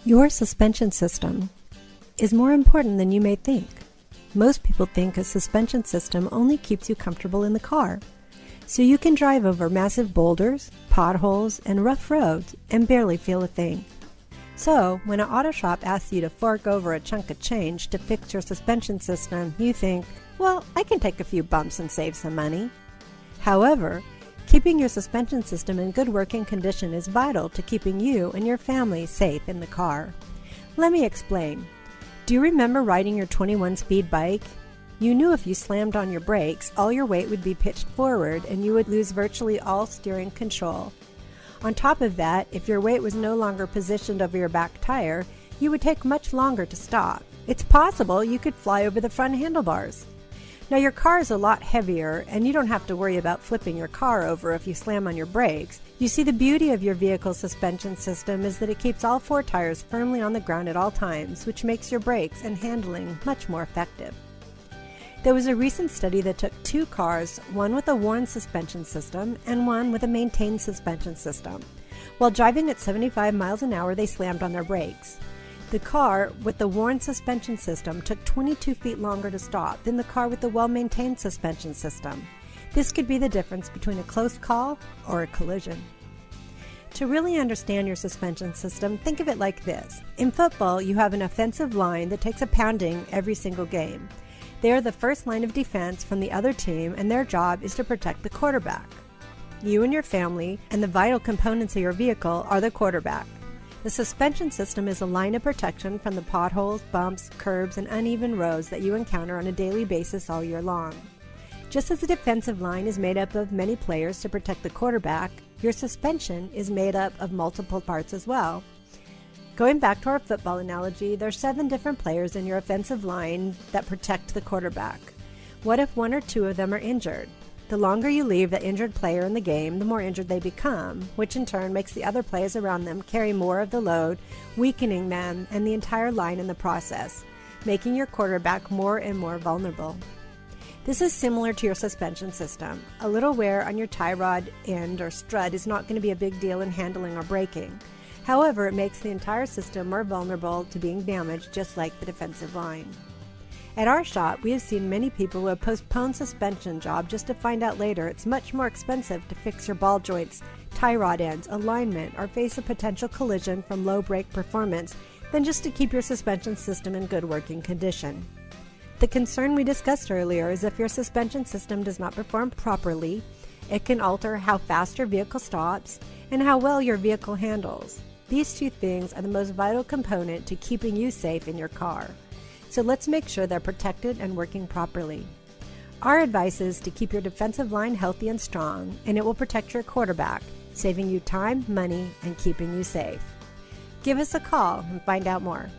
Your suspension system is more important than you may think. Most people think a suspension system only keeps you comfortable in the car, so you can drive over massive boulders, potholes, and rough roads and barely feel a thing. So, when an auto shop asks you to fork over a chunk of change to fix your suspension system, you think, well, I can take a few bumps and save some money. However, keeping your suspension system in good working condition is vital to keeping you and your family safe in the car. Let me explain. Do you remember riding your 21-speed bike? You knew if you slammed on your brakes, all your weight would be pitched forward and you would lose virtually all steering control. On top of that, if your weight was no longer positioned over your back tire, you would take much longer to stop. It's possible you could fly over the front handlebars. Now your car is a lot heavier and you don't have to worry about flipping your car over if you slam on your brakes. You see, the beauty of your vehicle's suspension system is that it keeps all four tires firmly on the ground at all times, which makes your brakes and handling much more effective. There was a recent study that took two cars, one with a worn suspension system and one with a maintained suspension system. While driving at 75 miles an hour, they slammed on their brakes. The car with the worn suspension system took 22 feet longer to stop than the car with the well-maintained suspension system. This could be the difference between a close call or a collision. To really understand your suspension system, think of it like this. In football, you have an offensive line that takes a pounding every single game. They are the first line of defense from the other team, and their job is to protect the quarterback. You and your family and the vital components of your vehicle are the quarterback. The suspension system is a line of protection from the potholes, bumps, curbs, and uneven roads that you encounter on a daily basis all year long. Just as the defensive line is made up of many players to protect the quarterback, your suspension is made up of multiple parts as well. Going back to our football analogy, there are 7 different players in your offensive line that protect the quarterback. What if one or two of them are injured? The longer you leave the injured player in the game, the more injured they become, which in turn makes the other players around them carry more of the load, weakening them and the entire line in the process, making your quarterback more and more vulnerable. This is similar to your suspension system. A little wear on your tie rod end or strut is not going to be a big deal in handling or braking. However, it makes the entire system more vulnerable to being damaged, just like the defensive line. At our shop, we have seen many people who have postponed suspension job just to find out later it's much more expensive to fix your ball joints, tie rod ends, alignment, or face a potential collision from low brake performance than just to keep your suspension system in good working condition. The concern we discussed earlier is if your suspension system does not perform properly, it can alter how fast your vehicle stops and how well your vehicle handles. These two things are the most vital component to keeping you safe in your car. So let's make sure they're protected and working properly. Our advice is to keep your defensive line healthy and strong, and it will protect your quarterback, saving you time, money, and keeping you safe. Give us a call and find out more.